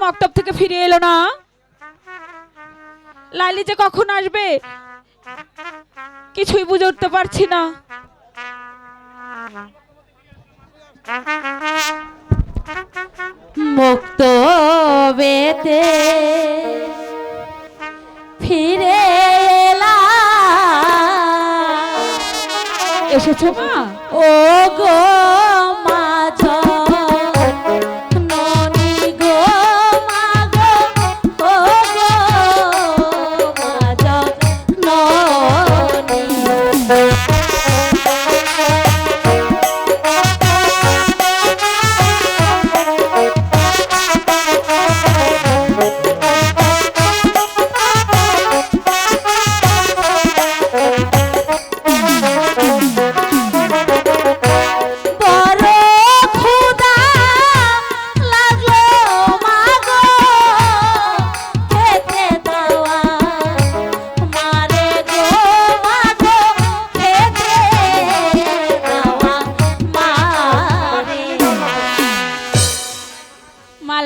মক্তব থেকে ফিরে এলো না। লাইলি যে কখন আসবে কিছুই বুঝে উঠতে পারছি না। মক্তবেতে ফিরে এলা এসেছো মা? ও গো মাঝ ননি গো মাগো ও গো মাঝ ননি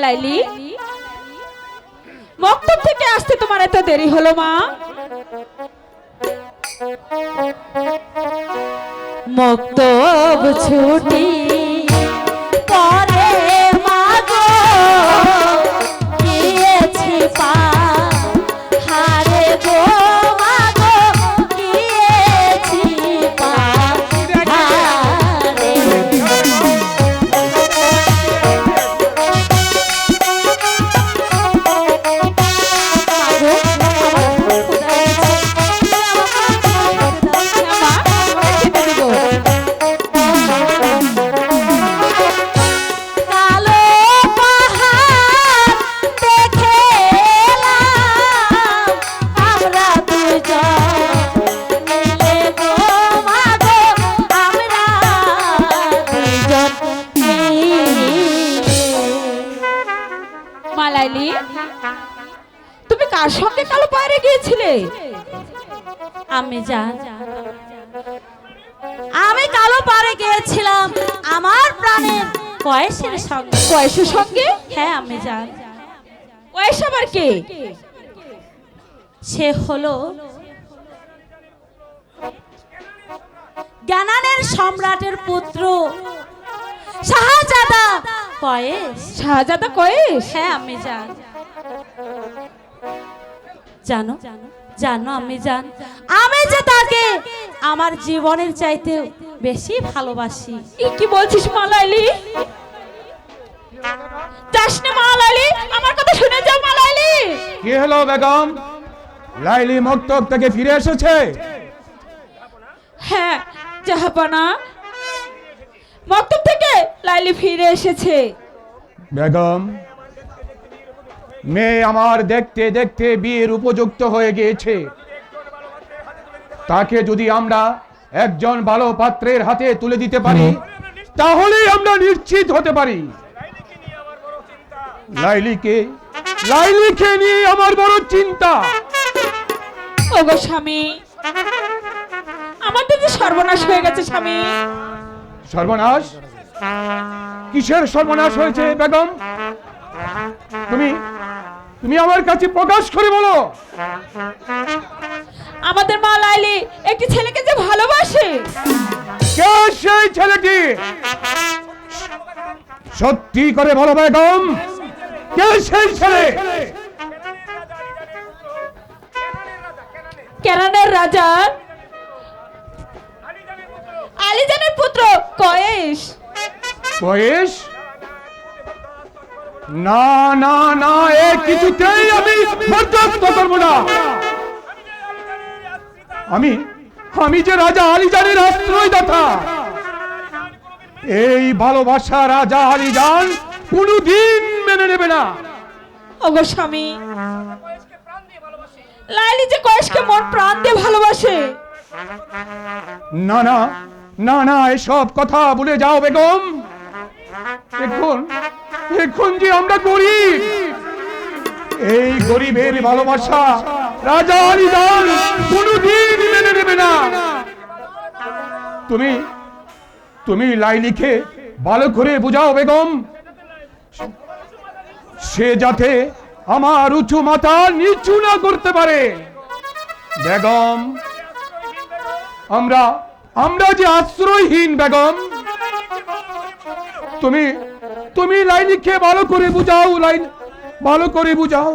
লাইলি, মক্তব থেকে আসতে তোমার এত দেরি হলো মা? মক্তব ছুটি পরে মাগো গিয়েছি পা হারে গো মাগো গিয়েছি পা হারে লাইলি, তুমি কার সঙ্গে কালো পাহাড়ে গিয়েছিলে? আমি কালো পাহাড়ে গিয়েছিলাম আমার প্রাণের কয়েসের সঙ্গে। কয়েসের সঙ্গে? হ্যাঁ আমি জান। কয়েস আবার কে? সে হলো জ্ঞানানের সম্রাটের পুত্র শাহজাদা কয়েস। শাহজাদা কয়েস? হ্যাঁ আমি জান। জানো জানো আমি জান, আমি যে তাকে আমার জীবনের চাইতে বেশি ভালোবাসি। কি বলছিস মা লাইলি? যাস না মা লাইলি, আমার কথা শুনে যাও মা লাইলি। কি হলো বেগম? লাইলি মক্তব থেকে ফিরে এসেছে? হ্যাঁ জাহাপনা, মক্তব থেকে লাইলি ফিরে এসেছে। বেগম, মেয়ে আমার দেখতে দেখতে বিয়ের উপযুক্ত হয়ে গিয়েছে। তাকে যদি আমরা একজন ভালো পাত্রের হাতে তুলে দিতে পারি তাহলেই আমরা নিশ্চিত হতে পারি। লাইলিকে নিয়ে আমার বড় চিন্তা। ওগো স্বামী, আমাদের যে সর্বনাশ হয়ে গেছে স্বামী। সর্বনাশ? কিসের সর্বনাশ হয়েছে বেগম? তুমি আমার কাছে প্রকাশ করে বলো। আমাদের মা লাইলি একটি ছেলেকে যে ভালোবাসে। কে সেই ছেলেটি? সত্যি করে বলো বেগম, কে সেই ছেলে? কেনানের রাজা আলীজানের পুত্র কয়েস। কয়েস? না না না, এ কিছুতেই আমি বরদাস্ত করব না। আমি যে রাজা আলীজানের আশ্রয়দাতা, এই ভালোবাসা রাজা আলীজান কোনদিন মেনে নেবে না। ওগো স্বামী, লাইলি যে কয়েসকে মন প্রাণ দিয়ে ভালোবাসে। না না না না, এসব কথা ভুলে যাও বেগম। এখন যে আমরা গরিব, এই গরিবের ভালোবাসা রাজা আলীজান কোনদিন মেনে নেবে না। তুমি লাইলিকে ভালো করে বুঝাও বেগম। সে যাতে আমার উঁচু মাথা নিচু না করতে পারে। বেগম, আমরা আমরা যে আশ্রয়হীন বেগম, তুমি তুমি লাইলিকে ভালো করে বুঝাও, লাইন ভালো করে বুঝাও।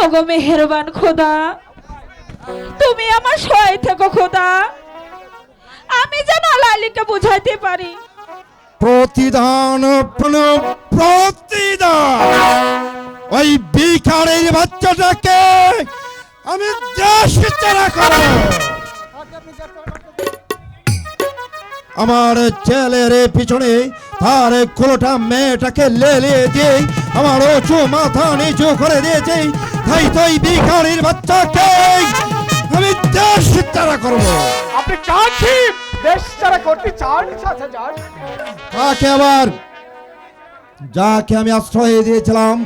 ওগো মেহেরবান খোদা, তুমি আমার সহায় থেকো খোদা, আমি যেন লাইলিকে বুঝাইতে পারি। প্রতিদান প্রতিদান ওই ভিখারির বাচ্চাটাকে আমি দেশ ছাড়া করব। আমার ছেলের পিছনে তার কোলোটা মেয়েটাকে লেলিয়ে দিয়ে আমার উঁচু মাথা নিচু করে দিয়েছে, তাই তো এই ভিখারির বাচ্চাকে আমি দেশ ছাড়া করব। আপনি কাকে দেশ ছাড়া করতে চান? চাচা, তাকে আবার যাকে আমি আশ্রয় দিয়েছিলাম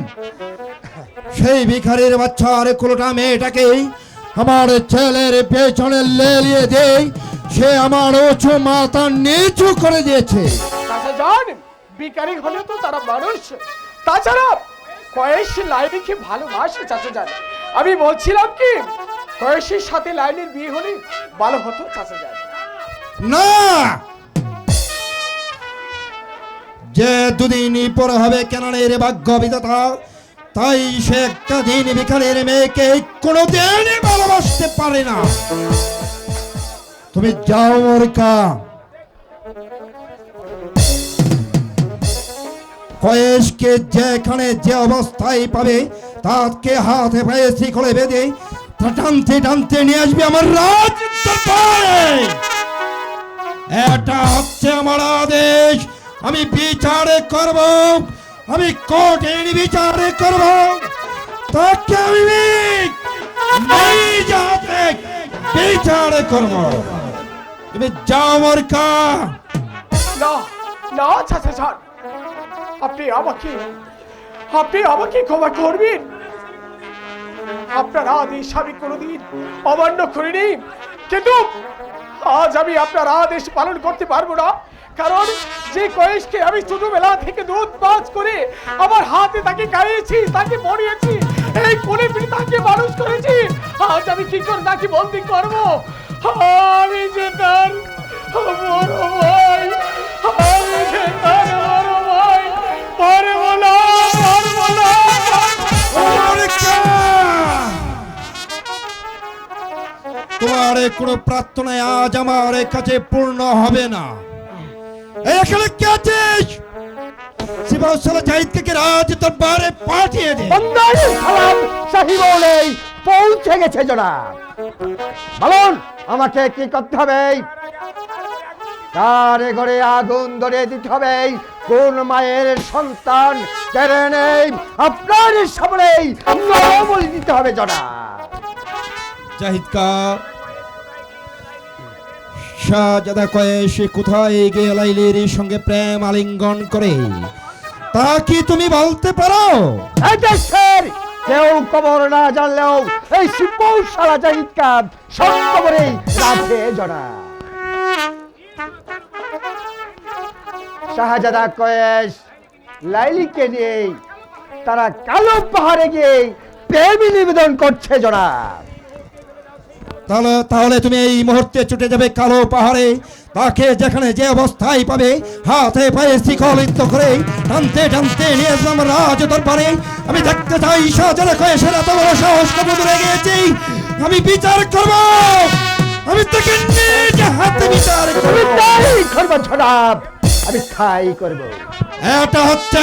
সেই ভিখারির বাচ্চার কোলোটা মেয়েটাকে আমার ছেলের পেছনে লেলিয়ে দেই, সে আমার উঁচু মাথা নিচু করে দিয়েছে। চাচা যান, বিকারি হলে তো তারা মানুষ। তাছাড়া কয়েস লাইলিকে ভালোবাসে। চাচা যান, আমি বলছিলাম কি কয়েসের সাথে লাইলির বিয়ে হলে ভালো হতো। চাচা যান না, যে দুদিন পরে হবে কেন রে ভাগ্য বিধাতা, তাই সে একটা দিন ভিখারির মেয়েকে কোনোদিন ভালোবাসতে পারে না। তুমি যাও মোরকা, কয়েসকে যেখানে যে অবস্থায় পাবে তাকে হাতে পায়ে শিকলে বেঁধে টানতে টানতে নিয়ে আসবে আমার রাজ দরবারে। এটা হচ্ছে আমার আদেশ, আমি বিচারে করব, আমি কোর্টের বিচারে করব, তাকে আমি নিজ হাতে বিচারে করব। তুমি যাও মোরকা। না না চাচা যান, আপনি আমাকে ক্ষমা করবেন। আপনার আদেশ আমি কোনোদিন অমান্য করিনি, কিন্তু আজ আমি আপনার আদেশ পালন করতে পারবো না। কারণ যে কয়েসকে আমি ছোটবেলা থেকে দুধ পাঁচ করে আমার হাতে তাকে খাইয়েছি, তাকে পড়িয়েছি, এই কোলে পিঠে তাকে মানুষ করেছি, আজ আমি কি করে তাকে বন্দি করবো? আমি যে তার বড় ভাই, আমি যে তার বড় ভাই, পারবো না, পারবো না। তোমার কোনো প্রার্থনায় আজ আমার কাছে পূর্ণ হবে না। এখানে কে আছিস? শিবসালা জাহিদকে রাজ দরবারে পাঠিয়ে দে। সালাম সাহিব নেই, পৌঁছে গেছে জনাব। বলুন আমাকে কি করতে হবে? কারে ঘরে আগুন ধরে দিতে হবে? কোন মায়ের সন্তান কেড়ে নেই আপনার সামনেই বলে দিতে হবে জনাব। জাহিদকা শাহজাদা কয়েস কোথায় গিয়ে লাইলির সঙ্গে প্রেম আলিঙ্গন করে তা কি তুমি বলতে পারো? কেউ খবর না জানলেও এই শিবসালা জাহিদকা সব খবরেই রাখে জনাব। শাহজাদা কয়েস লাইলিকে নিয়ে তারা কালো পাহাড়ে গিয়ে প্রেমী নিবেদন করছে জনাব। তাহলে তুমি এই মুহূর্তে ছুটে যাবে কালো পাহাড়ে, তাকে যেখানে যে অবস্থায় পাবে হাতে পায়ে শিকলিত করে টানতে টানতে নিয়ে আসলাম রাজ দরবারে। আমি দেখতে চাই শাহজাদা কয়েসের এত বড় সাহস কত দূরে গিয়েছি। আমি বিচার করব, আমি তাকে নিজ হাতে বিচার করব জনাব, আমি তাই করব। এটা হচ্ছে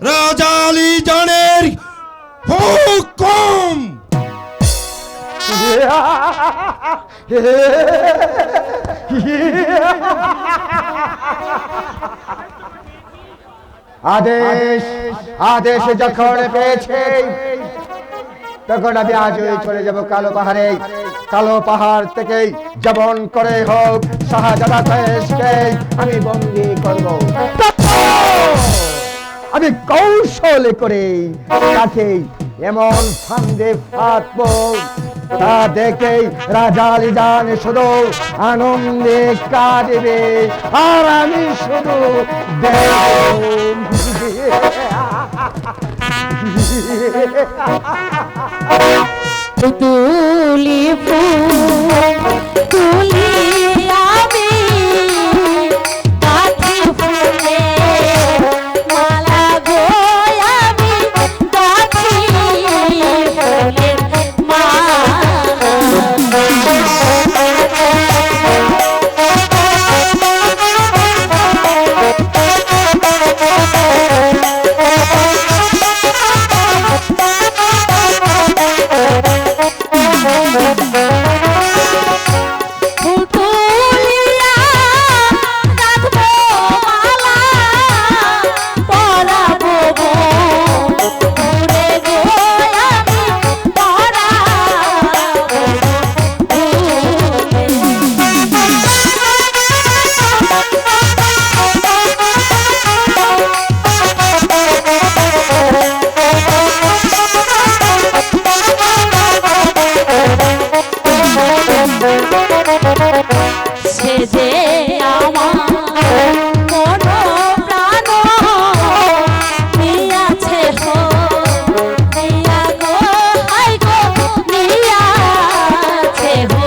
রাজা আলী জানের হুকুম। আদেশ আদেশ যখন পেয়েছে তখন আমি আজই চলে যাব কালো পাহাড়ে। কালো পাহাড় থেকে যেমন করে হোক শাহজাদা কয়েসকে আমি বন্দী করব। আমি কৌশলে করে তাকে এমন ফান্দে ফাঁদবো তা দেখে রাজা আলী জান শুধু আনন্দে কাঁদবে আর আমি শুধু দেখব। তুলি ফুল তুলি আমি গাছে ফুলে মালা গো আমি গাছি ফুলের যে আমার মন প্রাণ নিয়াছে হো নিয়া গো হাই গো নিয়াছে হো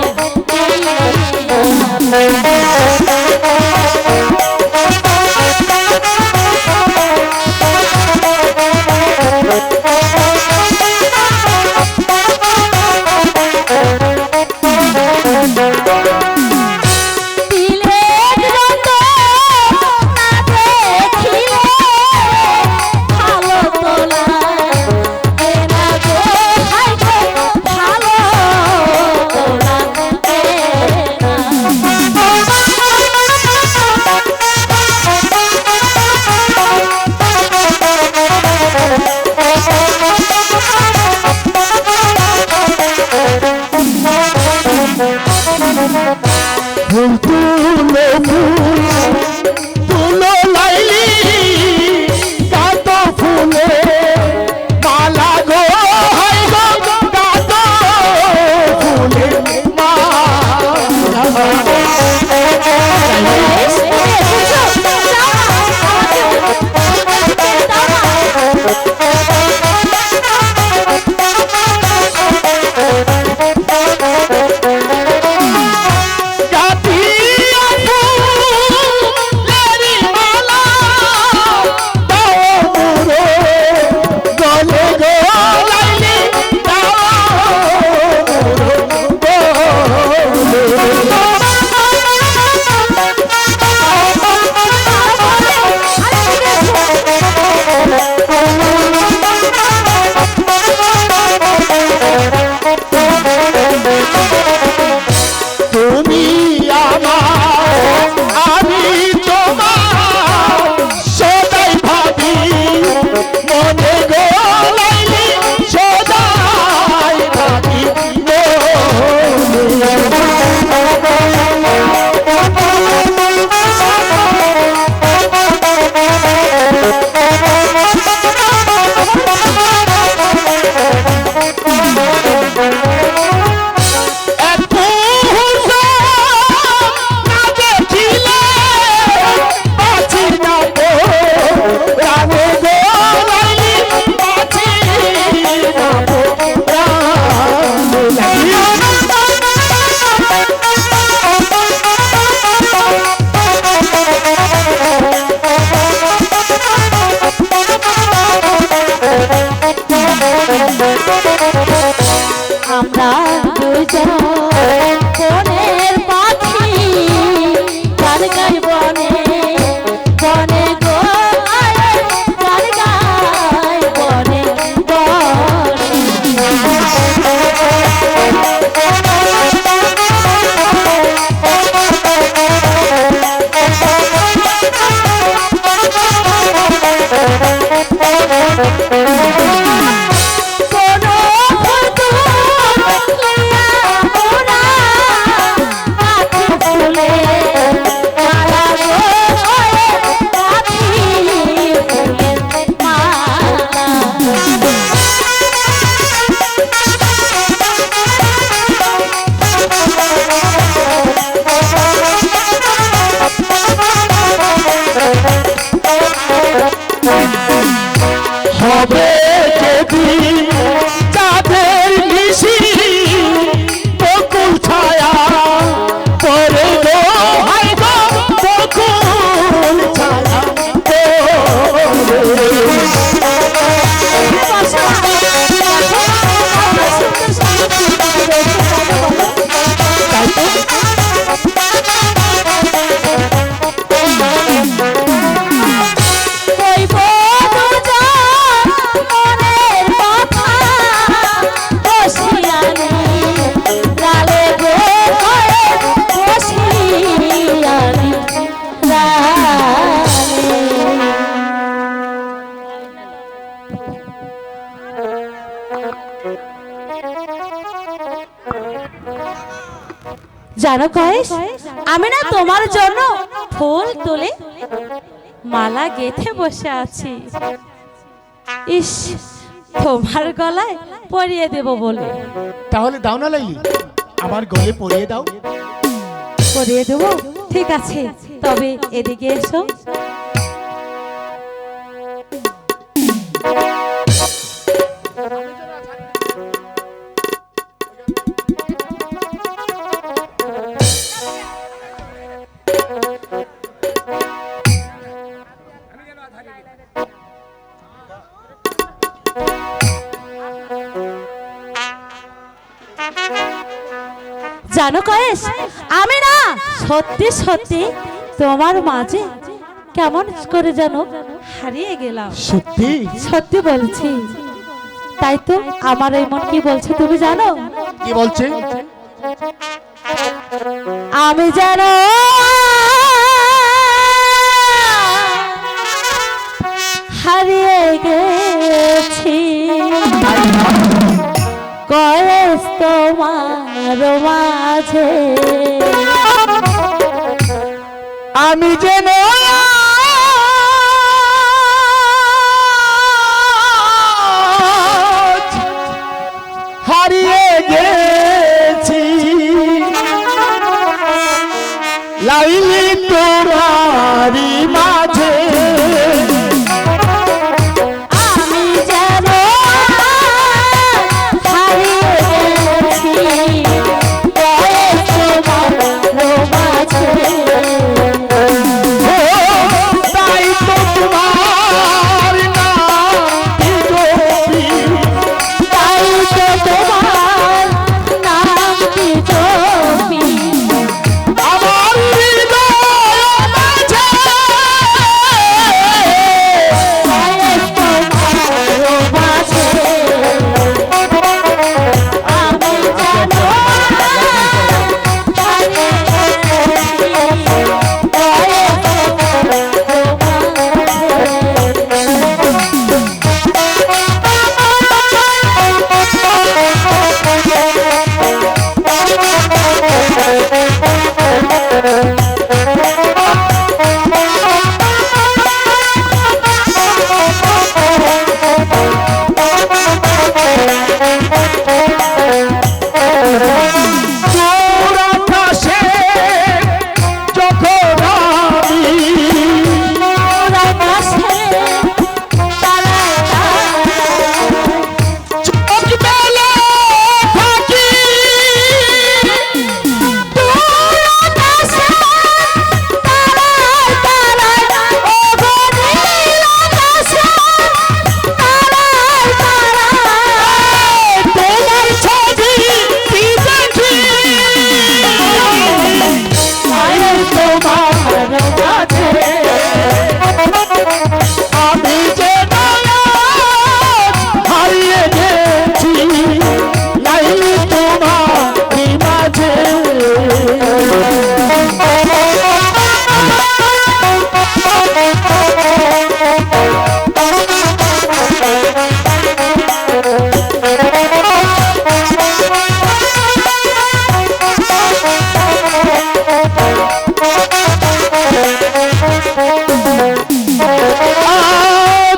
ফুল তুলো ফুল তুলো লাইলি গাত ফুলে মালা গো হাই গো গাত ফুলে আমরা দুজন বনের পাখি গান গাই বনে বনে গো গান গাই বনে কোনো জানো কয়েস, আমি না তোমার জন্য ফুল তুলে মালা গেঁথে বসে আছি। ইস, তোমার গলায় পরিয়ে দেব বলে। তাহলে দাও না লাইলি, আমার গলে পরিয়ে দাও। পরিয়ে দেব, ঠিক আছে, তবে এদিকে এসো। জানো কয়েস, আমি না সত্যি সত্যি তোমার মাঝে কেমন করে যেন হারিয়ে গেলাম। সত্যি? সত্যি বলছি। তাই তো আমার এই মন কি বলছে তুমি জানো? কি বলছে? আমি যেন হারিয়ে গেছি কয়েস তোমার মাঝে। আমি যেন হারিয়ে গেছি লাইলি তোমারি মাঝে। আমি যেন হারিয়ে গেছি কয়েস তোমার মাঝে। তাই তো তোমার নামটি জপি, তাই তো তোমার নামটি জপি আমার হৃদয় মাঝে। কয়েস তোমার মাঝে। আমি যেন হারিয়ে গেছি কয়েস দূর আকাশে যখন আমি চোখ মেলে থাকি, তোমার ছবি কি দেখি আমি যে হারিয়ে গেছি লাইলি তোমারি মাঝে।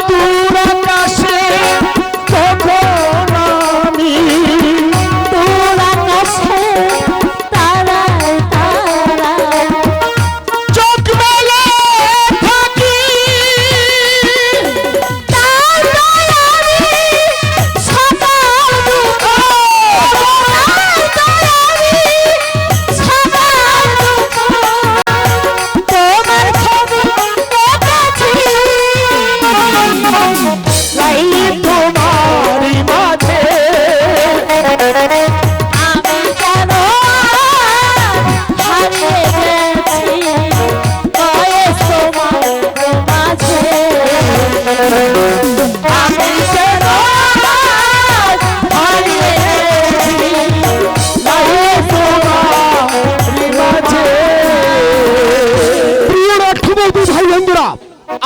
দূর আকাশে যখন আমি চোখ মেলে থাকি, লাইলি তোমারি মাঝে। আমি যেন হারিয়ে গেছি কয়েস তোমার মাঝে। আমি যেন হারিয়ে গেছি কয়েস তোমার মাঝে। প্রিয় রাষ্ট্রপতি ভাই বন্ধুরা,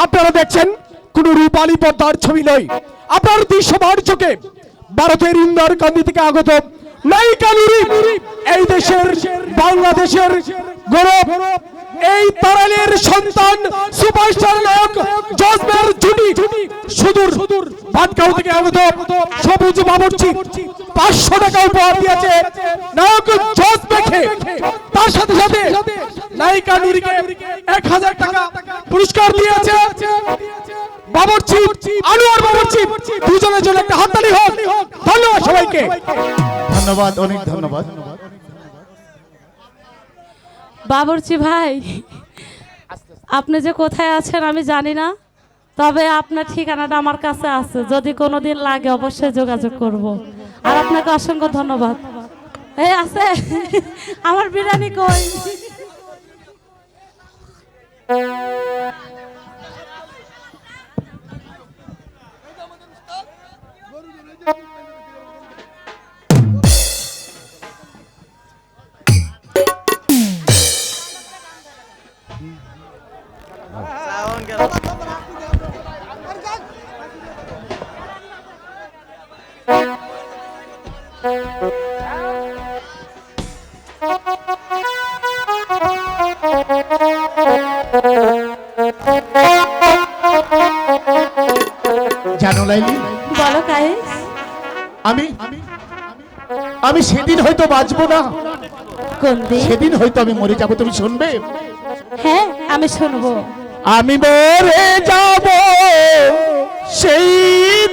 আপনারা দেখছেন কোন রূপালী পর্দার ছবি নয়, আপনার দৃশ্যমান চোখে ভারতের ইন্দারকান্দি থেকে আগত নায়িকা নুরি, এই দেশের বাংলাদেশের গৌরব, এই তারালের সন্তান সুপারস্টার নায়ক জজবের জুটি সুদূর ভাটগাঁও থেকে আগত সবুজ বাবুর্চি 500 টাকা উপহার দিয়েছে নায়ক জজবেকে। তার সাথে সাথে নায়িকা নুরিকে 1000 টাকা পুরস্কার দিয়েছে বাবুর্চি আনোয়ার বাবুর্চি। দুজনের জন্য একটা হাততালি হোক। ধন্যবাদ সবাইকে। ধন্যবাদ, অনেক ধন্যবাদ। বাবুর্চি ভাই, আপনি যে কোথায় আছেন আমি জানি না, তবে আপনার ঠিকানাটা আমার কাছে আছে, যদি কোনোদিন লাগে অবশ্যই যোগাযোগ করব। আর আপনাকে অসংখ্য ধন্যবাদ। এই আছে আমার বিরিয়ানি কই? জানো লাইলি, বলো কায়েস। আমি সেদিন হয়তো বাঁচবো না, কোন দিন? সেদিন হয়তো আমি মরে যাবো। তুমি শুনবে? হ্যাঁ, আমি শুনবো। আমি মরে যাব সেই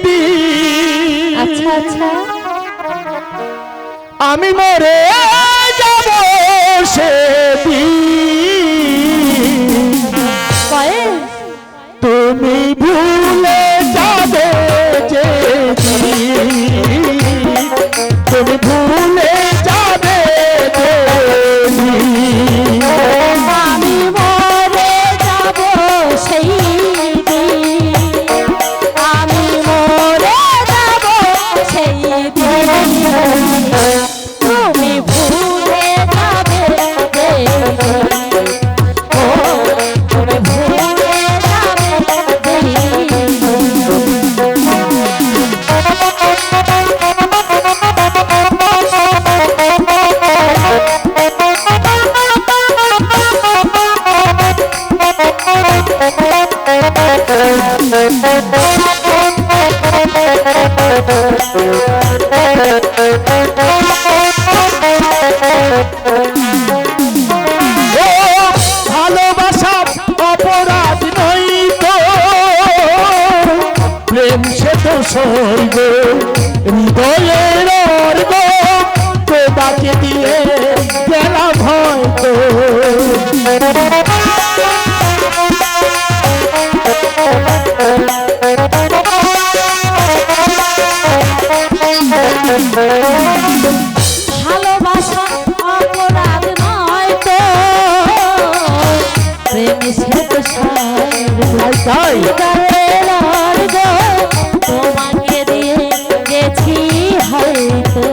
দিন, আচ্ছা আচ্ছা, আমি মরে যাব সেদিন, কায়েস তুমি ভুলে যাবে যেদিন, তুমি ভুলে যাবে যেদিন, আমি মরে যাব সেই দিন, আমি মরে যাব সেই দিন, তুমি ভুলে যাবে সেই দিন, ও তুমি ভুলে যাবে সেই দিন। ও ভালোবাসা অপরাধ নই তো, প্রেম সে তো স্বর্গ, হৃদয়ের অর্গ, তোমাকে দিয়ে গেলাম হয়তো। ভালোবাসা অপরাধ নয় তো, প্রেম সে তো তাই স্বর্গ, তোমাকে দিয়ে গেছি হয়তো।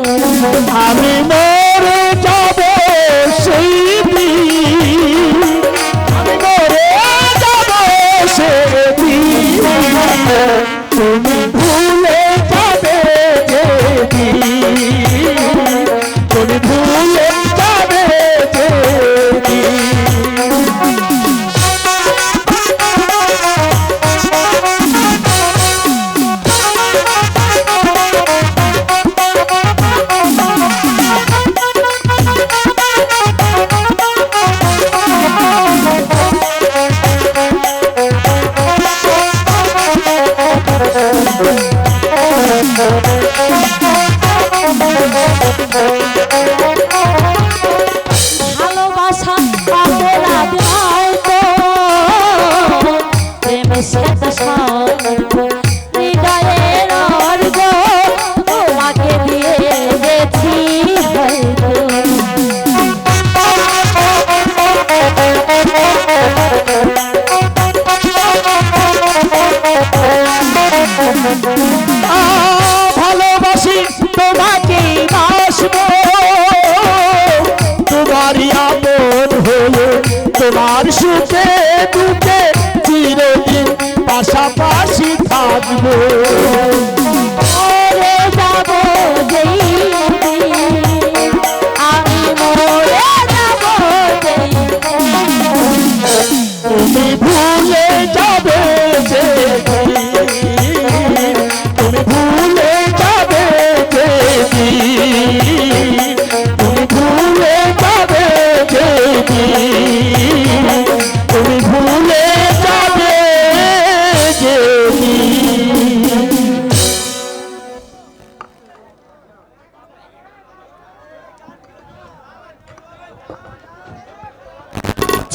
আমি মরে যাব সেই দিন, আমি মরে যাব সেদিন, তুমি ভুলে যাবে যেদিন, তুমি ভুলে যাবে যেদিন। ভালোবাসা অপরাধ নয় তো, প্রেম সে তো স্বর্গ, হৃদয়ের অর্গ, তোমাকে দিয়ে গেছি হয়তো। ভালোবাসি তোমাকে বাসবো, তোমারই আপন হয়ে, তোমার সুখে দুঃখে চিরদিন পাশাপাশি থাকবো। মরে যাব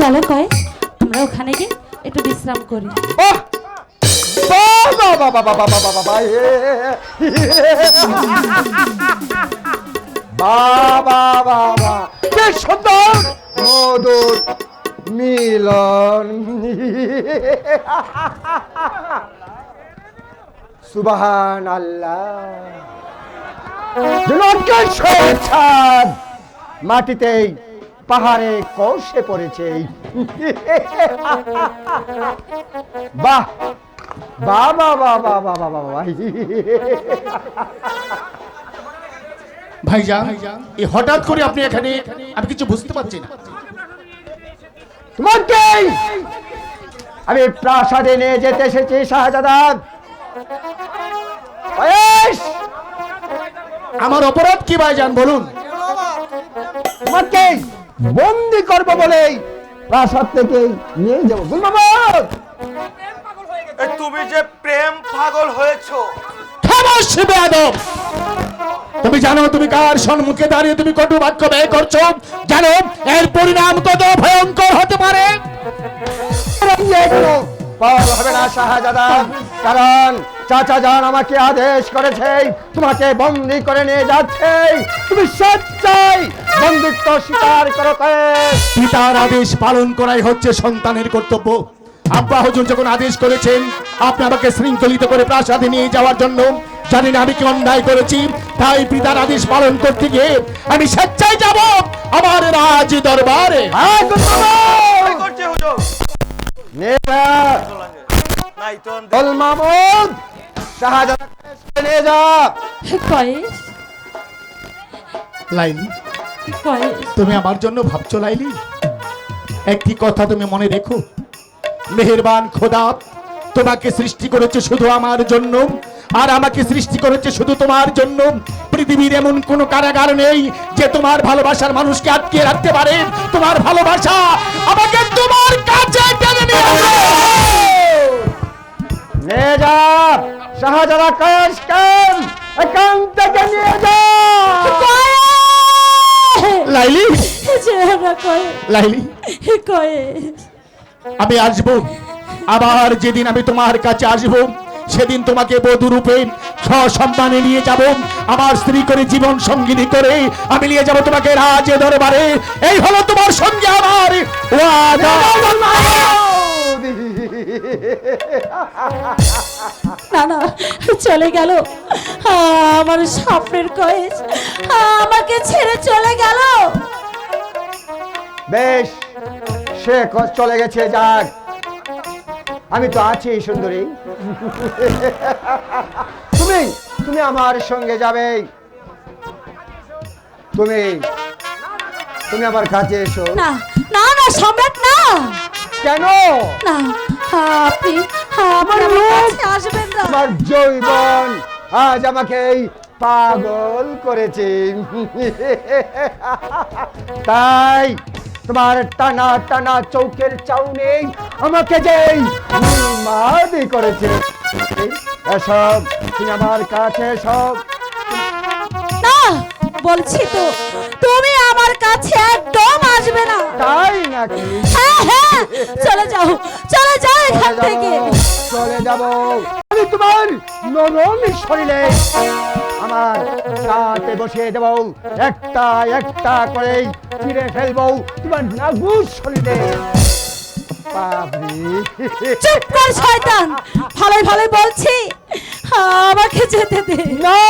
চলো কয় আমরা ওখানে গিয়ে একটু বিশ্রাম করি। ওহ! বাবা বাবা বাবা বাবা বাবা বাবা বাবা কি সুন্দর মধুর মিলন। সুবহান আল্লাহ। মাটিতেই পাহাড়ে কষে পড়েছে। বাহ বাবা বাবা বাবা বাবা। ভাইজান এই হঠাৎ করে আপনি এখানে, আমি কিছু বুঝতে পারছি না। তোমাকে আমি প্রাসাদে নিয়ে যেতে এসেছি শাহজাদা। আমার অপরাধ কি ভাইজান বলুন? তোমাকে বন্দি করবো বলেই প্রাসাদ থেকে নিয়ে যাবো। গুলমামদ, তুমি যে প্রেম পাগল হয়েছো। খামোশ বেয়াদব! তুমি জানো তুমি কার সম্মুখে দাঁড়িয়ে তুমি কটু বাক্য ব্যয় করছো? জানো এর পরিণাম কত ভয়ঙ্কর হতে পারে? পাগল হবে না শাহজাদা, কারণ চাচা জান আমাকে আদেশ করেছে তোমাকে বন্দি করে নিয়ে যাচ্ছে। তুমি সচ্চাই বন্ধুত্ব স্বীকার করো। পিতার আদেশ পালন করাই হচ্ছে সন্তানের কর্তব্য। আব্বা হুজুর যখন আদেশ করেছেন আপনি আমাকে শৃঙ্খলিত করে প্রাসাদে নিয়ে যাওয়ার জন্য, জানি না আমি কি অন্যায় করেছি, তাই পিতার আদেশ পালন করতে গিয়ে আমি স্বেচ্ছায় যাব আমার রাজ দরবারে। কি করছে হুজুর? নাই তো গুলমামদ, শাহজাদাকে নিয়ে যা। কয়েস লাইলি, কয়েস তুমি আমার জন্য ভাবছো লাইলি? একটি কথা তুমি মনে রেখো, মেহেরবান খোদা তোমাকে সৃষ্টি করেছে শুধু আমার জন্য, আর আমাকে সৃষ্টি করেছে শুধু তোমার জন্য। পৃথিবীর এমন কোন কারাগার নেই যে তোমার ভালোবাসার মানুষকে আটকে রাখতে পারে। তোমার ভালোবাসা আমাকে তোমার কাছে টেনে নিয়ে আসে। নিয়ে যা শাহজাদা, কয়েসকে এখান থেকে নিয়ে যা। লাইলি, চেহারা কয়েস লাইলি, কয়েস আমি আসবো আবার। যেদিন আমি তোমার কাছে আসবো সেদিন তোমাকে বধূ রূপে সসম্মানে নিয়ে যাব, আমার স্ত্রী করে জীবন সঙ্গিনী করে আমি নিয়ে যাব তোমাকে রাজ দরবারে। এই হলো তোমার সঙ্গে আমার ওয়াদা। না না, চলে গেল আমার স্বপ্নের কয়েস, আমাকে ছেড়ে চলে গেল। বেশ, সে চলে গেছে, যাক, আমি তো আছি সুন্দরী। তুমি তুমি আমার সঙ্গে যাবে। তুমি তুমি আমার কাছে এসো। না না না সম্রাট, না কেন? না, আপনি আমার কাছে আসবেন না। আমার যৌবন আজ আমাকে পাগল করেছে, তাই তোমার টানা টানা চৌকের চাউনি আমাকে যে মাদি করেছে। এসব তুমি আমার কাছে সব। না, বলছি তো তুমি আমার কাছে একদম আসবে না। তাই নাকি? হ্যাঁ হ্যাঁ, চলে যাও, চলে যাও এখান থেকে। চলে যাব আমি তোমার নরম শরীরে আমার রাতে বসিয়ে দেব, একটা একটা করে চিড়ে ফেলবো তোমার নাগুস শরীরে। চুপ কর শয়তান, ভালোই ভালোই বলছি, আমাকে যেতে দে। না,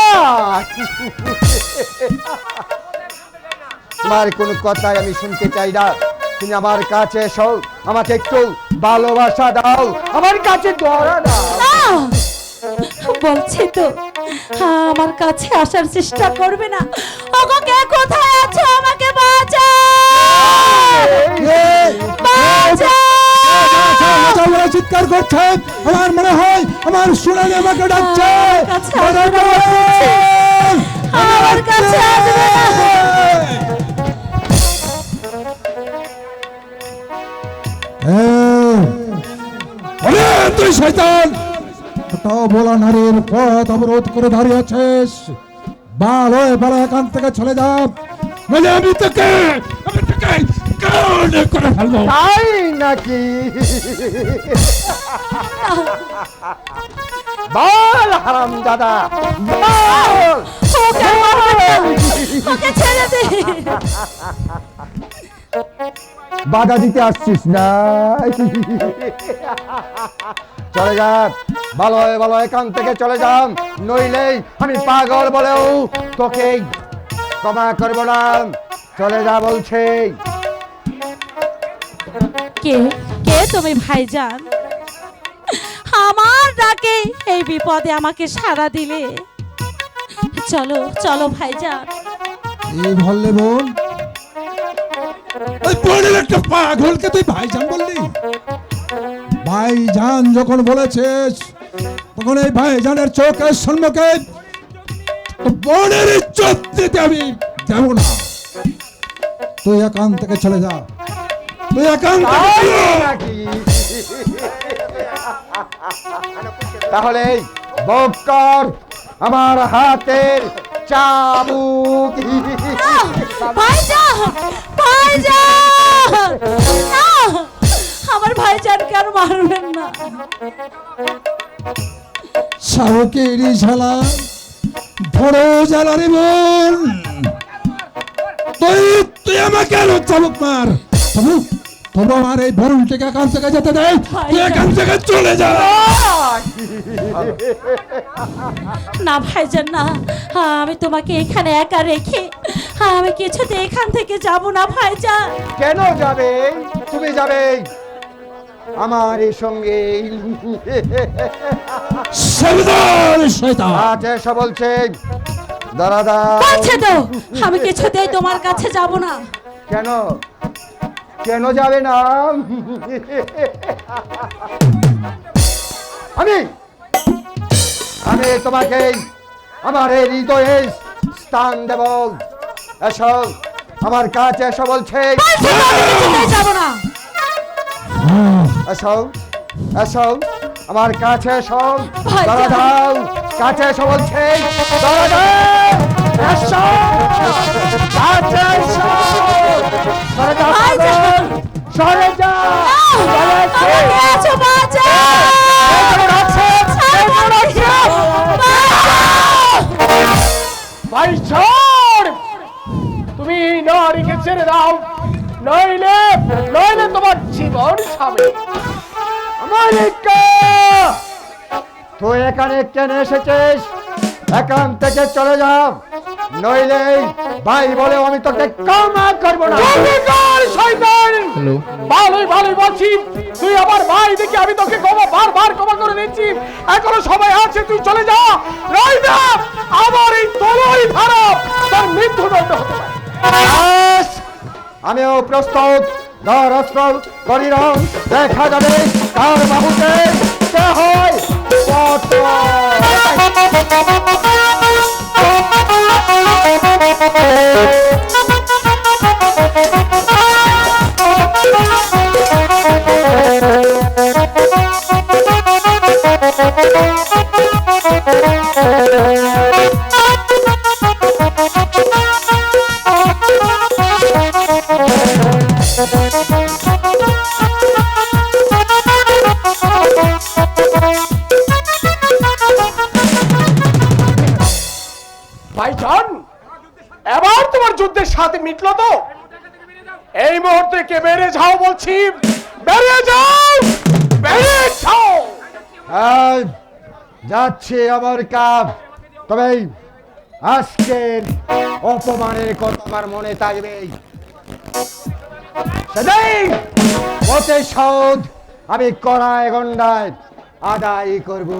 তোমার কোনো কথাই আমি শুনতে চাই না। তুমি আমার কাছে এসো, আমাকে একটু ভালোবাসা দাও, আমার কাছে দৌড়া দাও। না, বলছি তো আমার কাছে আসার চেষ্টা করবে না। ওগো, কে কোথায় আছো? আমাকে বাঁচাও, বাঁচাও। চিৎকার করছে, আমার মনে হয় আমার সোনালি আমাকে ডাকছে। আমার কাছে আসবে না। তুই শয়তান, বলা নারীর পথ অবরোধ করে দাঁড়িয়ে আছিস। ভালো এখান থেকে চলে যা, নইলে আমি তোকে কানে করে ফেলবো। তাই নাকি? বল হারাম দাদা, বল। ওকে মারবে না, ওকে ছেড়ে দে। বাধা দিতে আসছিস না? চলে যা, ভালো ভালো এখান থেকে চলে যাম, নইলে আমি পাগল বলেও তোকে ক্ষমা করবো না। চলে যা বলছে। কে কে তুমি ভাইজান? আমার ডাকে এই বিপদে আমাকে সাড়া দিলে। চলো চলো ভাইজান। এই বললে বোন, ওই বোনের একটা পাগলকে তুই ভাইজান বললি? ভাইজান যখন বলেছিস তখন এই ভাইজানের চোখের সম্মুখে বোনের ইজ্জত দিতে আমি যাব না। তুই এখান থেকে চলে যা, তুই এখান থেকে তাই চলে যা। নাকি? তাহলে বক্কর আমার হাতের চাবুক। ভাইজান ভাইজান না, আমার ভাইজানকে আর মারবেন না। শাহকের ঝালা বড় জ্বালা রে বোন। তুই তুই আমাকে আরো চাবুক মার, তবু তবু আমার এই বোনটিকে এখান থেকে যেতে দে। তুই এখান থেকে চলে যা। না ভাইজান না, আমি তোমাকে এখানে একা রেখে আমি কিছুতে এখান থেকে যাব না ভাইজান। কেন যাবে? তুমি যাবে আমার সঙ্গে। সাবধান শয়তান। আচ্ছা এসে বলছে দাদা। বলছে তো আমি কিছুতেই তোমার কাছে যাব না। কেন কেন যাবে না? আমি আমি তোমাকে আমার এই হৃদয়ে স্থান দেব। এসো আমার কাছে এসো বলছে। বলছে তো আমি কিছুতেই যাব না। এসো এসো আমার কাছে এসো। ভাইজান। দাঁড়া দাও, কাছে এসো বলছে। দাঁড়া দাও, এসো কাছে এসো। সরে যাও ভাইজান। সরে যাও। আমাকে আছো বাঁচাও। ভাই ছাড়, তুমি নারীকে ছেড়ে দাও, নইলে নইলে তোমার জীবন যাবে। মালিকা, তুই এখানে কেন এসেছিস? এখান থেকে চলে যা, নইলে ভাই বলে আমি তোকে ক্ষমা করবো না। শয়তান, ভালোই ভালোই বলছি, তুই আমার ভাই দেখি আমি তোকে বারবার ক্ষমা করে দিচ্ছি। এখনো সময় আছে, তুই চলে যা, নইলে আমার এই তলোই ধারা তার মৃত্যুদণ্ড হতে পারে। ব্যাস, আমিও প্রস্তুত। ধর অস্ত্র করি রং, দেখা যাবে কার বাহুতে কে হয় ভাইজান, এবার তোমার যুদ্ধের সাথে মিটলো তো? এই মুহূর্তে কে বেরিয়ে যাও বলছি, বেরিয়ে যাও, বেরিয়ে যাও। আর যাচ্ছে আমার কাপ, তবে আজকের অপমানের কথা আমার মনে থাকবে। সেদিন প্রতিশোধ আমি কড়ায় গন্ডায় আদায় করব।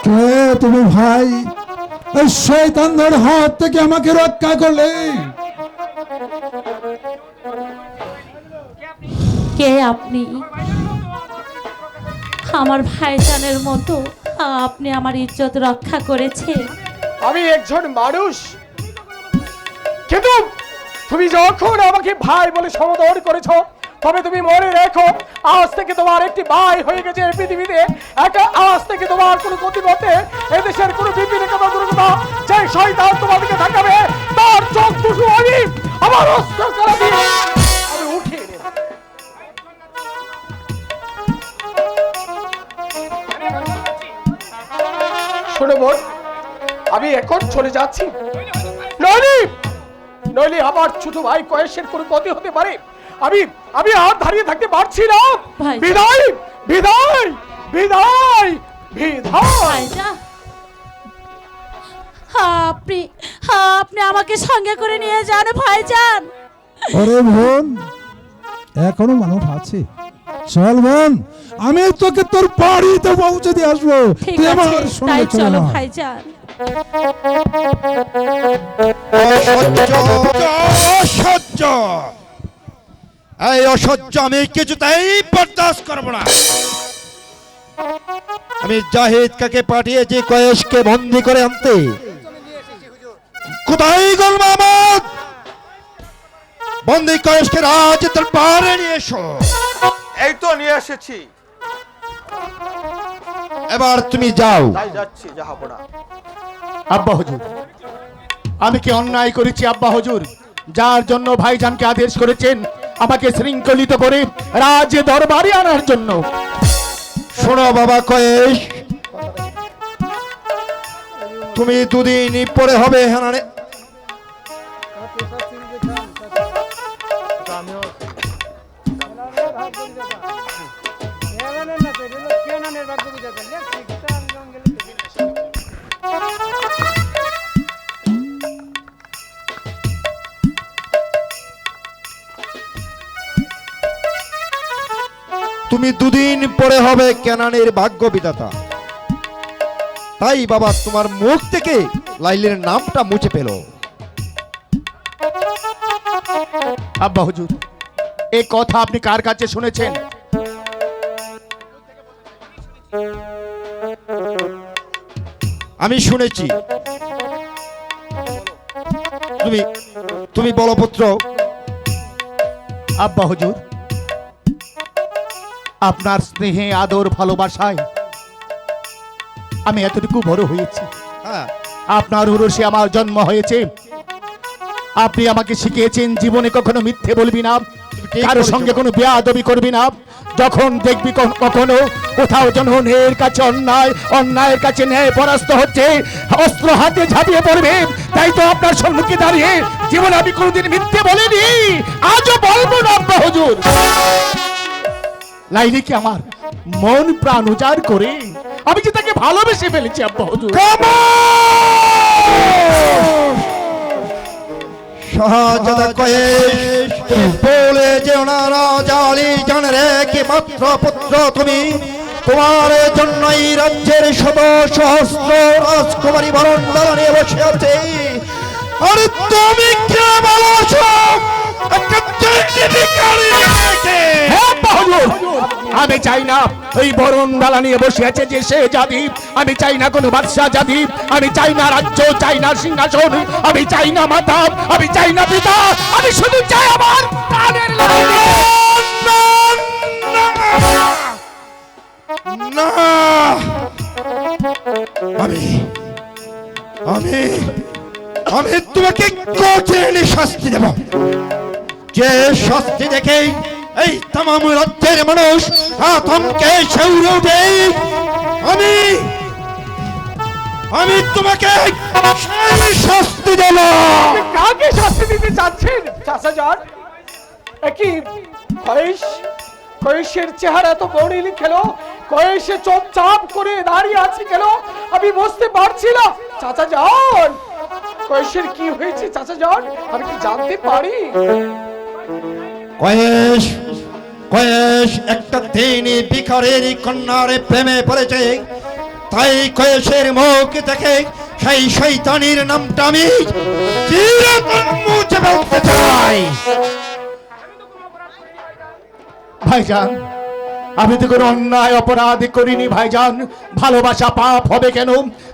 কে তুমি ভাই? এই শয়তানদের হাত থেকে আমাকে রক্ষা করলে। কে আপনি? আমার ভাইজানের মতো আপনি আমার ইজ্জত রক্ষা করেছে। আমি একজন মানুষ, কিন্তু তুমি যখন আমাকে ভাই বলে সম্বোধন করেছো, তবে তুমি মনে রেখো, আজ থেকে তোমার একটি ভাই হয়ে গেছে এই পৃথিবীতে। আজ থেকে তোমার কোনো গতিপথে এদেশের কোনো বিপিন কথা দুর্গতা যে শয়তান তোমাদেরকে দেখাবে তার চোখ দুটো আমি আমার অস্ত্র করা দিয়ে আমি উঠিয়ে নেব। শোনো বোন, আমি এখন চলে যাচ্ছি। নইলে নইলে আমার ছোট ভাই কয়েসের কোনো ক্ষতি হতে পারে। আমি আমি আর দাঁড়িয়ে থাকতে পারছি না। ভাই, বিদায় বিদায় বিদায় বিদায়। ভাইজান, আপনি আপনি আমাকে সঙ্গে করে নিয়ে যান ভাইজান। ওরে বোন, এখনো মানুষ আছে। চল বোন, আমি তোকে তোর বাড়িতে পৌঁছে দিয়ে আসবো। ঠিক তুই আমার আছে, তাই সঙ্গে চল চলো না। ভাইজান। অসহ্য, এই অসহ্য আমি কিছুতেই বরদাস্ত করব না। আমি জাহিদ কাকে পাঠিয়েছি কয়েসকে বন্দি করে আনতে। কোথায় গোল মাহমুদ? বন্দি কয়েসকে রাজ দরবারে নিয়ে এসো। এই তো নিয়ে এসেছি। এবার তুমি যাও। তাই যাচ্ছি, যাবো না। আব্বা হুজুর, আমি কি অন্যায় করেছি আব্বা হুজুর, যার জন্য ভাইজানকে আদেশ করেছেন আমাকে শৃঙ্খলিত করে রাজ দরবারে আনার জন্য? শোনো বাবা কয়েস, তুমি দুদিন পরে হবে হানানে। তুমি দুদিন পরে হবে কেনানের ভাগ্য বিধাতা। তাই বাবা তোমার মুখ থেকে লাইলের নামটা মুছে পেল। আব্বা হুজুর, এই কথা আপনি কার কাছে শুনেছেন? আমি শুনেছি। তুমি তুমি বলো পুত্র। আব্বা হুজুর, আপনার স্নেহে আদর ভালোবাসায় আমি এতটুকু বড় হয়েছি। হ্যাঁ, আপনার উরসে আমার জন্ম হয়েছে। আপনি আমাকে শিখিয়েছেন জীবনে কখনো মিথ্যে বলবি না, ঠিক কারোর বলেছো। সঙ্গে কোনো বেয়াদবি করবি না। যখন দেখবি কখনো কোথাও যেন ন্যায়ের কাছে অন্যায়, অন্যায়ের কাছে ন্যায় পরাস্ত হচ্ছে, অস্ত্র হাতে ঝাঁপিয়ে পড়বে। তাই তো আপনার সম্মুখে দাঁড়িয়ে জীবনে আমি কোনোদিন মিথ্যে বলিনি, আজও বলবো না আব্বা হুজুর। লাইলি কি আমার মন প্রাণ উজাড় করে আমি যে তাকে ভালোবেসে ফেলেছি আব্বা হুজুর। শাহজাদা কয়েস, তুমি বলে যে ওনারা জালি জান রে কি মাত্র পুত্র তুমি। তোমার জন্যই রাজ্যের শত সহস্র রাজকুমারী বরণ দ্বারা নিয়ে বসে আছে। আরে তুমি কে বলো সব? একটা জেদি ভিখারি মেয়েকে। হ্যাঁ বাহুর, আমি চাই না ওই বরণ ডালা নিয়ে বসে আছে যে সে জাতি। আমি চাই না কোনো বাদশা জাতি। আমি চাই না রাজ্য, চাই না সিংহাসন, আমি চাই না মাতা, আমি চাই না পিতা, আমি শুধু চাই আমার প্রাণের লাইলি। না, আমি আমি আমি তোমাকে কঠিন শাস্তি দেব, যে শাস্তি দেখে এই তামাম রাজ্যের মানুষ আতঙ্কে শিউরে ওঠে। আমি আমি তোমাকে সেই শাস্তি দেব। আপনি কাকে শাস্তি দিতে চাচ্ছেন চাচাজান? কি কয়েসের চেহারা এত বর্ণিল খেলো, কয়েসে চুপচাপ করে দাঁড়িয়ে আছে কেন আমি বুঝতে পারছি না। চাচাজান, কয়েসের কি হয়েছে চাচাজান, আমি কি জানতে পারি? কয়েস কয়েস একটা দিনই ভিখারির কন্যার প্রেমে পড়েছে। তাই কয়েসের মুখ দেখে সেই শয়তানির নামটা আমি চিরতরে মুছে ফেলতে চাই। ভাইজান, আমি তো কোনো অন্যায় অপরাধ করিনি ভাইজান। ভালোবাসা পাপ হবে কেন?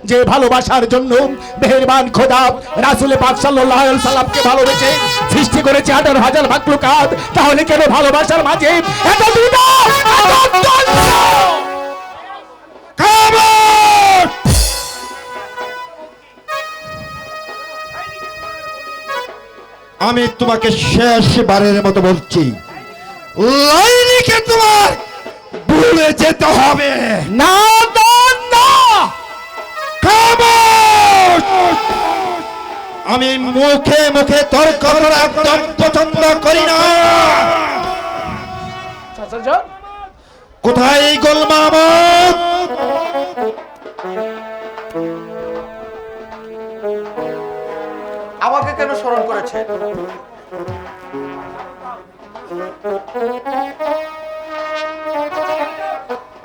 যে ভালোবাসার জন্য মেহেরবান খোদা রাসূল পাক সাল্লাল্লাহু আলাইহি সাল্লামকে ভালোবেসে সৃষ্টি করেছে 18,000 মাখলুকাত, তাহলে কেন ভালোবাসার মাঝে এত দ্বিধা, এত দ্বন্দ্ব? খামোশ! আমি তোমাকে শেষবারের মতো বলছি, লাইলিকে তোমার ভুলে যেতে হবে। না না না, খামোশ! আমি মুখে মুখে তর্ক করা একদম পছন্দ করি না। চাচা যান, কোথায় এই গোল মাহমুদ? আমাকে কেন স্মরণ করেছে?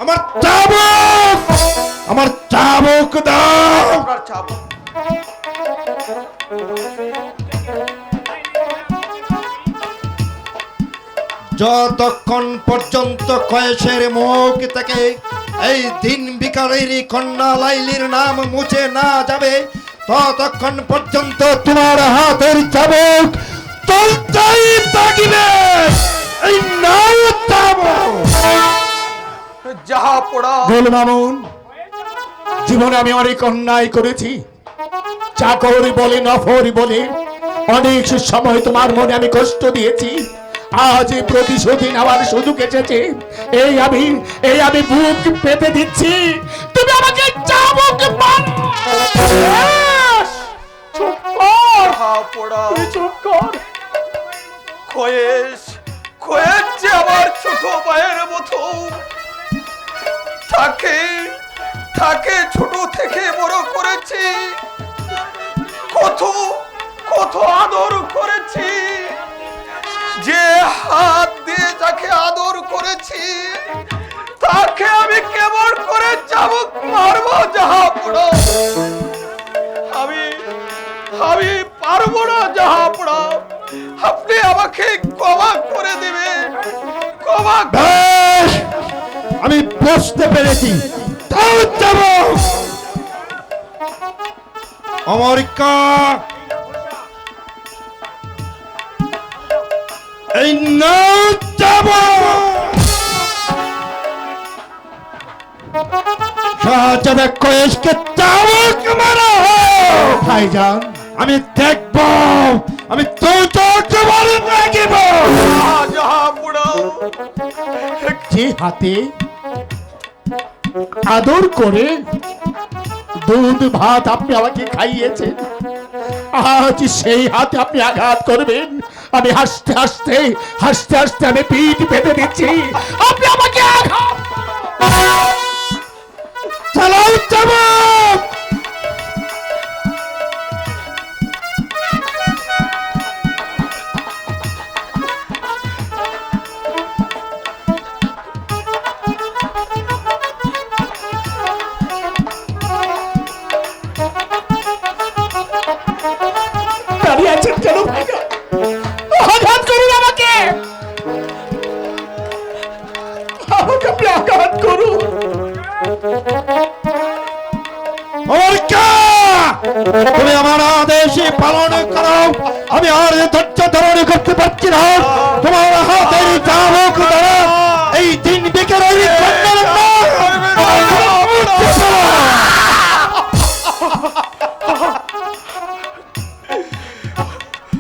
আমার চাবুক, আমার চাবুক দাও। আপনার চাপ। যতক্ষণ পর্যন্ত কয়েসের মুখ থেকে এই দিন বিকালের কন্যা লাইলির নাম মুছে না যাবে, ততক্ষণ পর্যন্ত তোমার হাতের চাবুক চলতেই থাকবে। এই নাও চাবুক। জাহাপড়া, গোল মামুন, জীবনে আমি অনেক অন্যায় করেছি। চাকরি বলে, নফর বলে অনেক সময় তোমার মনে আমি কষ্ট দিয়েছি। আজ এই প্রতিশোধ নেওয়ার সুযোগ এসেছে। এই আমি বুক পেতে দিচ্ছি, তুমি আমাকে চাবুক মারো। চুপ কর, জাহাপড়া। তুই চুপ কর। খোয়েশ, খোয়েশ যে আমার ছোট ভাইয়ের মতো। তাকে তাকে ছোট থেকে বড় করেছি, কত কত আদর করেছি। যে হাত দিয়ে যাকে আদর করেছি, তাকে আমি কেমন করে চাবুক মারবো? জাহাপড়া, আমি আমি পারবো না। জাহাপড়া, আপনি আমাকে ক্ষমা করে দিবেন, ক্ষমা। বেশ, আমি বুঝতে পেরেছি। তাও চাবুক। অমরিকা, এই নাও চাবুক। শাহজাদা কয়েসকে চাবুক মারো। ভাইজান, আমি দেখব, আমি তো চোখে দেখব। জাহাপড়া, যে হাতে আদর করে দুধ ভাত আপনি আমাকে খাইয়েছেন, আজ সেই হাতে আপনি আঘাত করবেন। আমি হাসতে হাসতে হাসতে হাসতে আমি পিঠ পেতে দিচ্ছি, আপনি আমাকে আঘাত। চালাও চাবুক। দাঁড়িয়ে আছেন কেন ভাইয়া? আঘাত করুন আমাকে, আমাকে আপনি আঘাত করুন। অমরিকা, তুমি আমার আদেশ পালন করো। আমি আর ধৈর্য ধারণ করতে পারছি না। তোমার হাতের চাবুক দ্বারা এই দিন বিকেলের কন্যার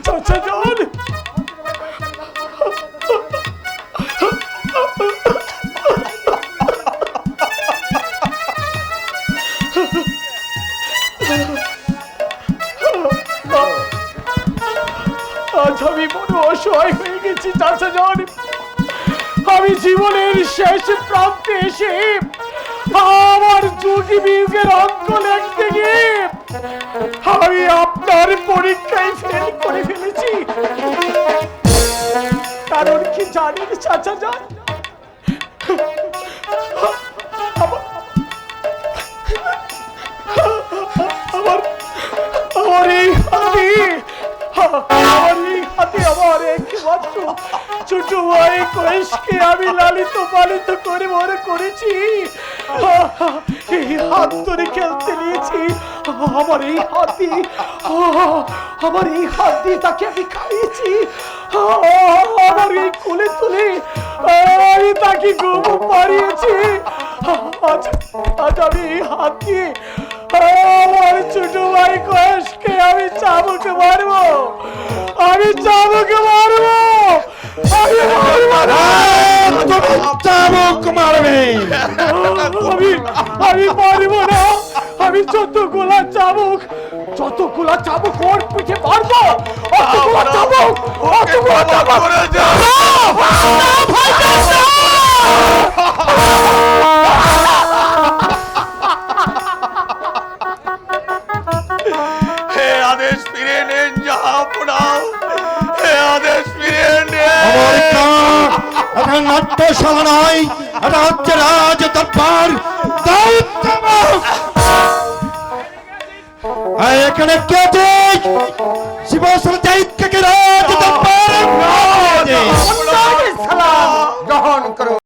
চাচা যান, আজ আমি বড় অসহায় হয়ে গেছি। চাচা যান, আমি জীবনের শেষ প্রান্তে এসে আমার যুগী বিয়োগের অঙ্ক লিখতে গিয়ে আমি আপনার পরীক্ষায় ফেল করে ফেলেছি। কারণ কি জানেন চাচা যান? আমার আমার এই হাতে আমার একমাত্র ছোট ভাই কয়েসকে আমি লালিত পালিত করে বড় করেছি। এই হাত ধরে খেলতে নিয়েছি। আমার এই হাত দিয়ে তাকে আমি খাইয়েছি। আমার এই কোলে তুলে আমি তাকে ঘুম পাড়িয়েছি। আজ আমি এই হাত দিয়ে আমার ছোট ভাই কয়েসকে আমি চাবুক মারবো। আমি চাবুকে মারবো, আমি মারবো না। তুমি চাবুক মারবে? আমি পারবো না। আমি যতগুলা চাবুক ওর পিঠে মারবো, অতগুলা চাবুক, অতগুলা চাবুক। করে যা। হে আদেশ ফিরে নেন জাহাপনা, হে আদেশ ফিরে নেন। অমরিকা, এখন নাট্যশালা নয়, এটা হচ্ছে রাজ দরবার। দাও চাবুক। এখানে কে ঠিক